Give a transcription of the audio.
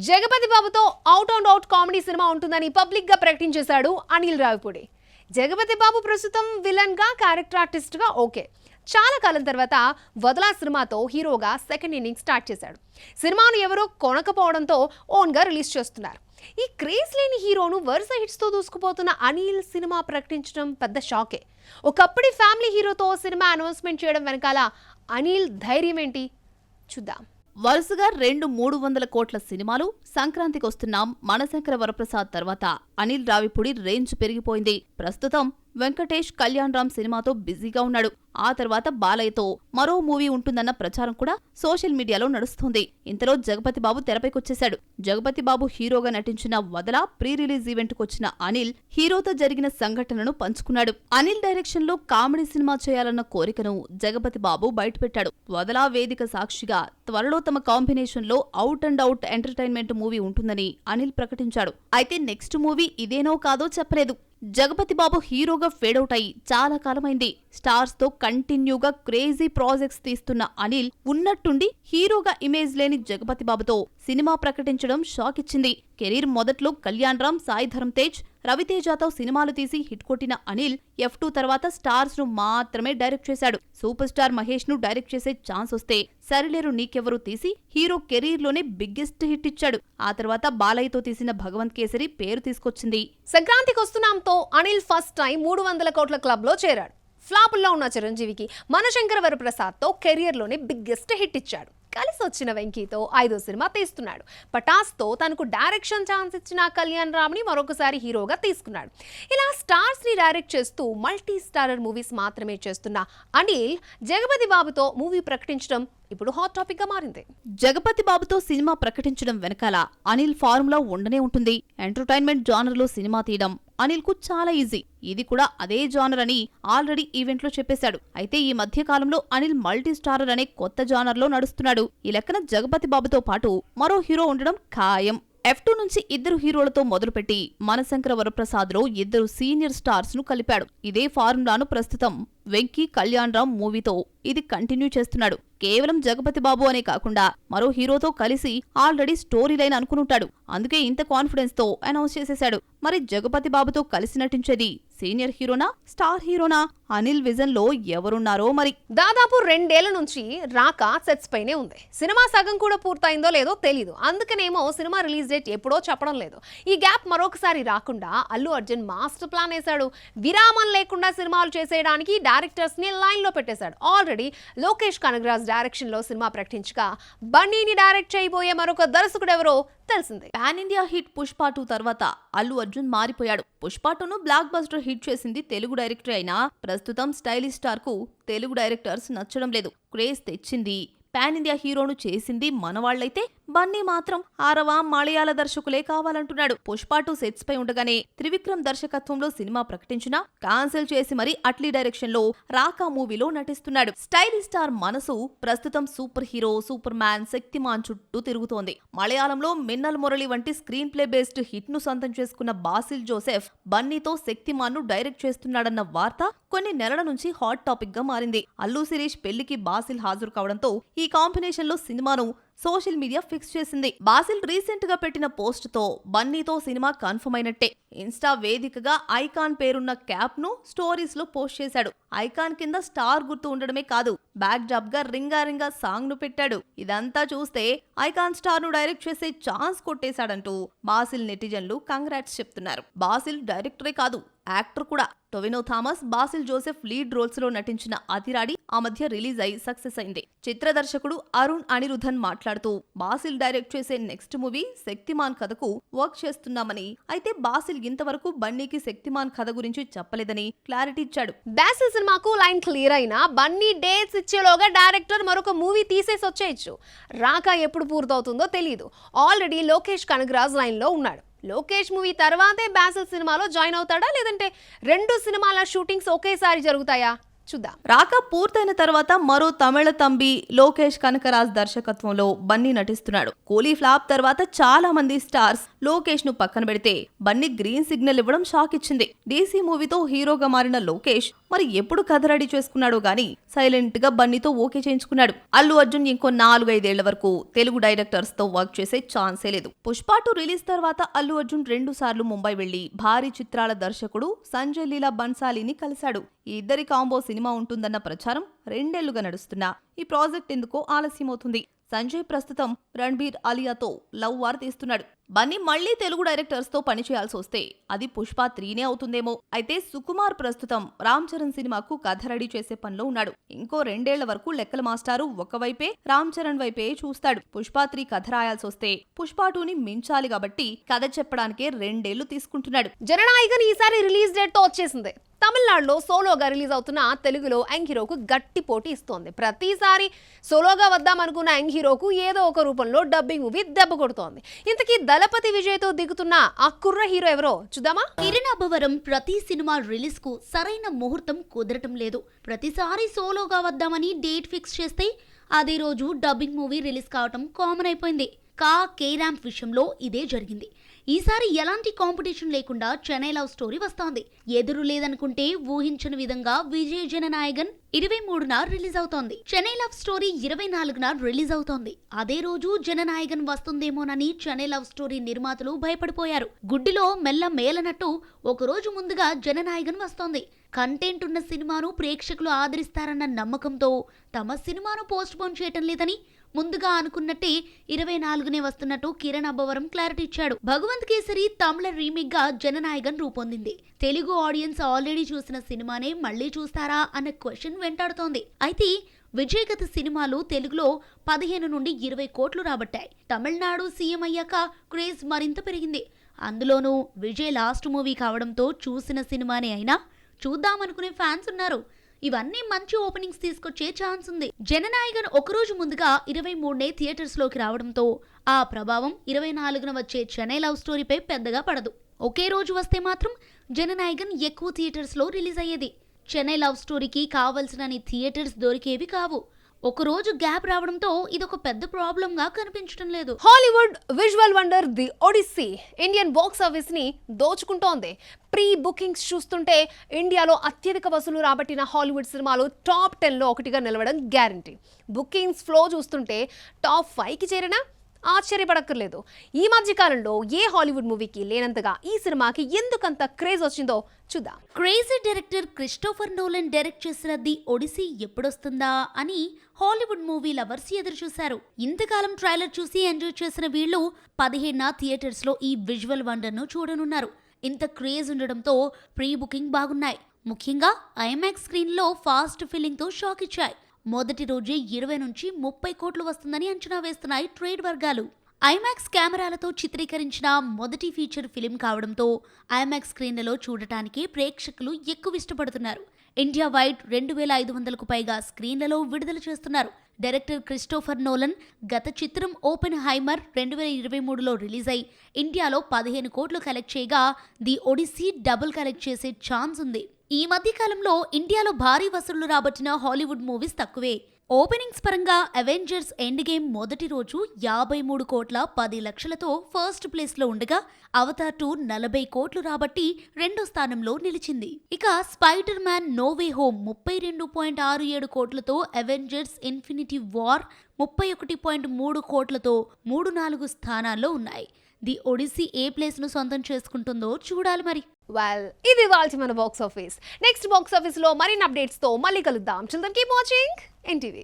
జగపతి బాబుతో out and out comedy cinema ఉంటుందని public గా ప్రకటించేశాడు అనిల్ రావిపూడి. జగపతి బాబు ప్రస్తుతం విలన్ గా, క్యారెక్టర్ ఆర్టిస్ట్ గా ఓకే. చాలా కాలం తర్వాత వదలా సినిమాతో హీరోగా సెకండ్ ఇన్నింగ్ స్టార్ట్ చేశాడు. సినిమాను ఎవరో కొనకపోవడంతో ఓన్ గా రిలీజ్ చేస్తున్నారు. ఈ క్రేజ్ లేని హీరోను వరుస హిట్స్ తో దూసుకుపోతున్న అనిల్ సినిమా ప్రకటించడం పెద్ద షాకే. ఒకప్పటి ఫ్యామిలీ హీరోతో సినిమా అనౌన్స్మెంట్ చేయడం వెనకాల అనిల్ ధైర్యం ఏంటి చూద్దాం. వరుసగా 200-300 కోట్ల సినిమాలు, సంక్రాంతికి వస్తున్నాం, మనశంకర వరప్రసాద్ తర్వాత అనిల్ రావిపూడి రేంజ్ పెరిగిపోయింది. ప్రస్తుతం వెంకటేష్ కళ్యాణ్ రామ్ సినిమాతో బిజీగా ఉన్నాడు. ఆ తర్వాత బాలయ్యతో మరో మూవీ ఉంటుందన్న ప్రచారం కూడా సోషల్ మీడియాలో నడుస్తోంది. ఇంతలో జగపతి బాబు తెరపైకొచ్చేశాడు. జగపతి బాబు హీరోగా నటించిన వదలా ప్రీ రిలీజ్ ఈవెంట్ కొచ్చిన అనిల్ హీరోతో జరిగిన సంఘటనను పంచుకున్నాడు. అనిల్ డైరెక్షన్ లో కామెడీ సినిమా చేయాలన్న కోరికను జగపతి బాబు బయటపెట్టాడు. వదలా వేదిక సాక్షిగా త్వరలో తమ కాంబినేషన్ లో out and out entertainment movie ఉంటుందని అనిల్ ప్రకటించాడు. అయితే నెక్స్ట్ మూవీ ఇదేనో కాదో చెప్పలేదు. జగపతి బాబు హీరోగా ఫేడౌట్ అయి చాలా కాలమైంది. స్టార్స్ తో కంటిన్యూగా క్రేజీ ప్రాజెక్ట్స్ తీస్తున్న అనిల్ ఉన్నట్టుండి హీరోగా ఇమేజ్ లేని జగపతి బాబుతో సినిమా ప్రకటించడం షాక్ ఇచ్చింది. కెరీర్ మొదట్లో కళ్యాణ్ రామ్, సాయి ధరమ్ తేజ్, రవితేజతో సినిమాలు తీసి హిట్ కొట్టిన అనిల్ F2 తర్వాత స్టార్స్ ను మాత్రమే డైరెక్ట్ చేశాడు. సూపర్ స్టార్ మహేష్ ను డైరెక్ట్ చేసే ఛాన్స్ వస్తే సరిలేరు నీకెవరు తీసి హీరో కెరీర్ లోనే బిగ్గెస్ట్ హిట్ ఇచ్చాడు. ఆ తర్వాత బాలయ్యతో తీసిన భగవంత్ కేసరి పేరు తీసుకొచ్చింది. సంక్రాంతికి వస్తున్నాంతో అనిల్ ఫస్ట్ టైం 300 కోట్ల క్లబ్ లో చేరాడు. ఫ్లాపుల్లో ఉన్న చిరంజీవికి మనశంకర వరప్రసాద్ తో కెరియర్ లోనే బిగ్గెస్ట్ హిట్ ఇచ్చాడు. కలిసి వచ్చిన వెంకీతో 5వ సినిమా తీస్తున్నాడు. పటాస్ తో తనకు డైరెక్షన్ ఛాన్స్ ఇచ్చిన కళ్యాణ్ రామ్ ని మరొకసారి హీరోగా తీసుకున్నాడు. ఇలా స్టార్స్ ని డైరెక్ట్ చేస్తూ మల్టీ స్టారర్ మూవీస్ మాత్రమే చేస్తున్న అనిల్ జగపతి బాబుతో మూవీ ప్రకటించడం ఇప్పుడు హాట్ టాపిక్ గా మారింది. జగపతి బాబుతో సినిమా ప్రకటించడం వెనకాల అనిల్ ఫార్ములా ఉండనే ఉంటుంది. ఎంటర్టైన్మెంట్ జానర్ లో సినిమా తీయడం అనిల్ కు చాలా ఈజీ. ఇది కూడా అదే జానర్ అని ఆల్రెడీ ఈవెంట్ లో చెప్పేశాడు. అయితే ఈ మధ్య కాలంలో అనిల్ మల్టీ స్టారర్ అనే కొత్త జానర్ లో నడుస్తున్నాడు. ఈ లెక్కన జగపతి బాబుతో పాటు మరో హీరో ఉండడం ఖాయం. F2 నుంచి 2 హీరోలతో మొదలుపెట్టి మనశంకర వరప్రసాద్ లో 2 సీనియర్ స్టార్స్ ను కలిపాడు. ఇదే ఫార్ములాను ప్రస్తుతం వెంకీ కళ్యాణ్ రామ్ మూవీతో ఇది కంటిన్యూ చేస్తున్నాడు. కేవలం జగపతి బాబు అనే కాకుండా మరో హీరోతో కలిసి ఆల్రెడీ స్టోరీ లైన్ అనుకునుంటాడు. అందుకే ఇంత కాన్ఫిడెన్స్ తో అనౌన్స్ చేసేశాడు. మరి జగపతి బాబుతో కలిసి నటించేది సీనియర్ హీరోనా, స్టార్ హీరోనా? అనిల్ విజన్ లో ఎవరున్నారో మరి. దాదాపు 2 ఏళ్ల నుంచి రాక సెట్స్ పైనే ఉంది. సినిమా సగం కూడా పూర్తయిందో లేదో తెలీదు. అందుకనేమో సినిమా రిలీజ్ డేట్ ఎప్పుడో చెప్పడం లేదు. ఈ గ్యాప్ మరొకసారి రాకుండా అల్లు అర్జున్ మాస్టర్ ప్లాన్ వేశాడు. విరామం లేకుండా సినిమాలు చేసేయడానికి డైరెక్టర్స్ ని లైన్ లో పెట్టేశాడు. ఆల్రెడీ లోకేష్ కనగరాజ్ డైరెక్షన్ లో సినిమా ప్రకటించగా బన్నీని డైరెక్ట్ చేయబోయే మరొక దర్శకుడు ఎవరో తెలిసిందే. పాన్ ఇండియా హిట్ పుష్ప 2 తర్వాత అల్లు అర్జున్ మారిపోయాడు. పుష్ప 2ను బ్లాక్ బస్టర్ హిట్ చేసింది తెలుగు డైరెక్టర్ అయినా ప్రస్తుతం స్టైలిష్ స్టార్ కు తెలుగు డైరెక్టర్స్ నచ్చడం లేదు. క్రేజ్ తెచ్చింది పాన్ ఇండియా హీరోను చేసింది మనవాళ్లైతే బన్నీ మాత్రం ఆరవ మలయాళ దర్శకులే కావాలంటున్నాడు. పుష్ప 2 సెట్స్ పై ఉండగానే త్రివిక్రమ్ దర్శకత్వంలో సినిమా ప్రకటించినా క్యాన్సిల్ చేసి మరి అట్లీ డైరెక్షన్ లో రాకా మూవీలో నటిస్తున్నాడు. స్టైలిష్ స్టార్ మనసు ప్రస్తుతం super hero, super man, Shaktimaan చుట్టూ తిరుగుతోంది. మలయాళంలో మిన్నల్ మురళి వంటి స్క్రీన్ ప్లే బేస్డ్ హిట్ ను సొంతం చేసుకున్న బాసిల్ జోసెఫ్ బన్నీతో శక్తిమాన్ ను డైరెక్ట్ చేస్తున్నాడన్న వార్త కొన్ని నెలల నుంచి హాట్ టాపిక్ గా మారింది. అల్లు శిరీష్ పెళ్లికి బాసిల్ హాజరు కావడంతో ఈ కాంబినేషన్ లో సినిమాను సోషల్ మీడియా ఫిక్స్ చేసింది. బాసిల్ రీసెంట్ గా పెట్టిన పోస్ట్ తో బన్నీతో సినిమా కన్ఫర్మ్ అయినట్టే. ఇన్స్టా వేదికగా ఐకాన్ పేరున్న క్యాప్ ను స్టోరీస్ లో పోస్ట్ చేశాడు. ఐకాన్ కింద స్టార్ గుర్తు ఉండడమే కాదు, బ్యాక్ డ్రాప్ గా రింగా రింగా సాంగ్ ను పెట్టాడు. ఇదంతా చూస్తే ఐకాన్ స్టార్ ను డైరెక్ట్ చేసే ఛాన్స్ కొట్టేశాడంటూ బాసిల్ నెటిజన్లు కంగ్రాట్స్ చెప్తున్నారు. బాసిల్ డైరెక్టరే కాదు, యాక్టర్ కూడా. టొవినో థామస్, బాసిల్ జోసెఫ్ లీడ్ రోల్స్ లో నటించిన అతిరాడి ఆ మధ్య రిలీజ్ అయి సక్సెస్ అయింది. చిత్ర దర్శకుడు అరుణ్ అనిరుధన్ మాట్లాడుతూ బాసిల్ డైరెక్ట్ చేసే నెక్స్ట్ మూవీ శక్తిమాన్ కథకు వర్క్ చేస్తున్నామని, అయితే బాసిల్ ఇంతవరకు బన్నీకి శక్తిమాన్ కథ గురించి చెప్పలేదని క్లారిటీ ఇచ్చాడు. బాసిల్ సినిమాకు లైన్ క్లియర్ అయినా బన్నీ డేట్స్ ఇచ్చేలోగా డైరెక్టర్ మరొక మూవీ తీసేసి వచ్చేయచ్చు. రాకా ఎప్పుడు పూర్తవుతుందో తెలియదు. ఆల్రెడీ లోకేష్ కనగరాజ్ లైన్ లో ఉన్నాడు. లోకేష్ మూవీ తర్వాతే బాసిల్ సినిమాలో జాయిన్ అవుతాడా, లేదంటే 2 సినిమాల షూటింగ్స్ ఒకేసారి జరుగుతాయా చూద్దాం. రాక పూర్తయిన తర్వాత మరో తమిళ తంబి లోకేష్ కనకరాజ్ దర్శకత్వంలో బన్నీ నటిస్తున్నాడు. కూలీ ఫ్లాప్ తర్వాత చాలా మంది స్టార్స్ లోకేష్ ను పక్కన పెడితే బన్నీ గ్రీన్ సిగ్నల్ ఇవ్వడం షాక్ ఇచ్చింది. డీసీ మూవీతో హీరోగా మారిన లోకేష్ మరి ఎప్పుడు కథ రెడీ చేసుకున్నాడో గానీ సైలెంట్ గా బన్నీతో ఓకే చేయించుకున్నాడు. అల్లు అర్జున్ ఇంకో 4-5 ఏళ్ల వరకు తెలుగు డైరెక్టర్స్ తో వర్క్ చేసే ఛాన్సే లేదు. పుష్ప 2 రిలీజ్ తర్వాత అల్లు అర్జున్ 2 సార్లు ముంబై వెళ్లి భారీ చిత్రాల దర్శకుడు సంజయ్ లీలా బన్సాలీని కలిశాడు. ఈ ఇద్దరి కాంబో సినిమా ఉంటుందన్న ప్రచారం 2 ఏళ్లుగా నడుస్తున్నా ఈ ప్రాజెక్ట్ ఎందుకో ఆలస్యమవుతుంది. సంజయ్ ప్రస్తుతం రణ్బీర్ అలియాతో లవ్ వార్ తీస్తున్నాడు. బన్నీ మళ్లీ తెలుగు డైరెక్టర్స్ తో పని చేయాల్సి వస్తే అది పుష్ప 3నే అవుతుందేమో. అయితే సుకుమార్ ప్రస్తుతం రామ్ చరణ్ సినిమాకు కథ రెడీ చేసే పనిలో ఉన్నాడు. ఇంకో 2 ఏళ్ల వరకు లెక్కల మాస్టారు ఒకవైపే రామ్ చరణ్ వైపే చూస్తాడు. పుష్ప 3 కథ రాయాల్సి వస్తే పుష్ప 2ని మించాలి కాబట్టి కథ చెప్పడానికే 2 ఏళ్లు తీసుకుంటున్నాడు. జననాయకన్ ఈసారి రిలీజ్ డేట్ తో వచ్చేసింది. తమిళనాడులో సోలోగా రిలీజ్ అవుతున్న తెలుగులో యంగ్ హీరోకు గట్టి పోటీ ఇస్తోంది. ప్రతిసారి సోలోగా వద్దామనుకున్న యంగ్ హీరోకు ఏదో ఒక రూపంలో డబ్బింగ్ మూవీ దెబ్బ కొడుతోంది. ఇంతకీ దళపతి విజయ్ తో దిగుతున్న ఆ కుర్ర హీరో ఎవరో చూద్దామా. కిరణ్ అబ్బవరం ప్రతి సినిమా రిలీజ్ కు సరైన ముహూర్తం కుదరటం లేదు. ప్రతిసారి సోలోగా వద్దామని డేట్ ఫిక్స్ చేస్తే అదే రోజు డబ్బింగ్ మూవీ రిలీజ్ కావటం కామన్ అయిపోయింది. కే ర్యాంప్ విషయంలో ఇదే జరిగింది. ఈసారి ఎలాంటి కాంపిటీషన్ లేకుండా చెన్నై లవ్ స్టోరీ వస్తోంది. ఎదురు లేదనుకుంటే ఊహించని విధంగా విజయ్ జననాయకన్ 23న రిలీజ్ అవుతోంది. చెన్నై లవ్ స్టోరీ 24న రిలీజ్ అవుతోంది. అదే రోజు జననాయకన్ వస్తుందేమోనని చెన్నై లవ్ స్టోరీ నిర్మాతలు భయపడిపోయారు. గుడ్డిలో మెల్ల మేలనట్టు ఒకరోజు ముందుగా జననాయకన్ వస్తోంది. కంటెంట్ ఉన్న సినిమాను ప్రేక్షకులు ఆదరిస్తారన్న నమ్మకంతో తమ సినిమాను పోస్ట్ పోన్ చేయటం లేదని ముందుగా అనుకున్నట్టే 24నే వస్తున్నట్టు కిరణ్ అబ్బవరం క్లారిటీ ఇచ్చాడు. భగవంత్ కేసరి తమిళ రీమేక్ గా జననాయకన్ రూపొందింది. తెలుగు ఆడియన్స్ ఆల్రెడీ చూసిన సినిమానే మళ్లీ చూస్తారా అన్న క్వశ్చన్ వెంటాడుతోంది. అయితే విజయ్ గత సినిమాలు తెలుగులో 15 నుండి 20 కోట్లు రాబట్టాయి. తమిళనాడు సీఎం అయ్యాక క్రేజ్ మరింత పెరిగింది. అందులోనూ విజయ్ లాస్ట్ మూవీ కావడంతో చూసిన సినిమానే అయినా చూద్దామనుకునే ఫ్యాన్స్ ఉన్నారు. ఇవన్నీ మంచి ఓపెనింగ్స్ తీసుకొచ్చే ఛాన్స్ ఉంది. జననాయకన్ ఒకరోజు ముందుగా 23నే థియేటర్స్ లోకి రావడంతో ఆ ప్రభావం 24న వచ్చే చెన్నై లవ్ స్టోరీపై పెద్దగా పడదు. ఒకే రోజు వస్తే మాత్రం జననాయకన్ ఎక్కువ థియేటర్స్ లో రిలీజ్ అయ్యేది. చెన్నై లవ్ స్టోరీకి కావలసినన్ని థియేటర్స్ దొరికేవి కావు. ఒక రోజు గ్యాప్ రావడంతో ఇదొక పెద్ద ప్రాబ్లం గా కనిపించడం లేదు. Hollywood visual wonder the Odyssey Indian box office ని దోచుకుంటోంది. ప్రీ బుకింగ్స్ చూస్తుంటే ఇండియాలో అత్యధిక వసూలు రాబట్టిన హాలీవుడ్ సినిమాలు టాప్ 10లో ఒకటిగా నిలవడం గ్యారంటీ. బుకింగ్స్ ఫ్లో చూస్తుంటే టాప్ 5కి చేరినా ఆశ్చర్యపడక్కర్లేదు. ఈ మధ్య కాలంలో ఏ హాలీవుడ్ మూవీకి లేనంతగా ఈ సినిమాకి ఎందుకంత క్రేజ్ వచ్చిందో చూద్దాం. Crazy director Christopher Nolan direct చేసిన ది ఒడిసీ ఎప్పుడొస్తుందా అని హాలీవుడ్ మూవీ లవర్స్ ఎదురు చూశారు. ఇంతకాలం ట్రైలర్ చూసి ఎంజాయ్ చేసిన వీళ్ళు 17న థియేటర్స్ లో ఈ విజువల్ వండర్ ను చూడనున్నారు. ఇంత క్రేజ్ ఉండడంతో ప్రీ బుకింగ్ బాగున్నాయి. ముఖ్యంగా ఐమాక్స్ స్క్రీన్ లో ఫాస్ట్ ఫిల్లింగ్ తో షాక్ ఇచ్చాయి. మొదటి రోజే 20 నుంచి 30 కోట్లు వస్తుందని అంచనా వేస్తున్నాయి ట్రేడ్ వర్గాలు. ఐమాక్స్ కెమెరాలతో చిత్రీకరించిన మొదటి ఫీచర్ ఫిలిం కావడంతో ఐమాక్స్ స్క్రీన్లలో చూడటానికి ప్రేక్షకులు ఎక్కువ ఇష్టపడుతున్నారు. ఇండియా వైడ్ 2500కు పైగా స్క్రీన్లలో విడుదల చేస్తున్నారు. డైరెక్టర్ క్రిస్టోఫర్ నోలన్ గత చిత్రం ఓపెన్ హైమర్ 2023లో రిలీజ్ అయి ఇండియాలో 15 కోట్లు కలెక్ట్ చేయగా ది ఒడిసీ డబుల్ కలెక్ట్ చేసే ఛాన్స్ ఉంది. ఈ మధ్య కాలంలో ఇండియాలో భారీ వసూళ్లు రాబట్టిన హాలీవుడ్ మూవీస్ తక్కువే. ఓపెనింగ్స్ పరంగా అవెంజర్స్ ఎండ్ గేమ్ మొదటి రోజు 53 కోట్ల 10 లక్షలతో ఫస్ట్ ప్లేస్ లో ఉండగా అవతార్ 2 40 కోట్లు రాబట్టి రెండో స్థానంలో నిలిచింది. ఇక Spider Man No Way Home 32.67 కోట్లతో అవెంజర్స్ ఇన్ఫినిటీ వార్ 31.3 కోట్లతో 3-4 స్థానాల్లో ఉన్నాయి. ది ఒడిసీ ఏ ప్లేస్ ను సొంతం చేసుకుంటుందో చూడాలి మరి. ఇది వాల్చి మన box office. Next box office లో మరిన్ని అప్డేట్స్ తో మళ్ళీ కలుద్దాం. Children keep watching NTV.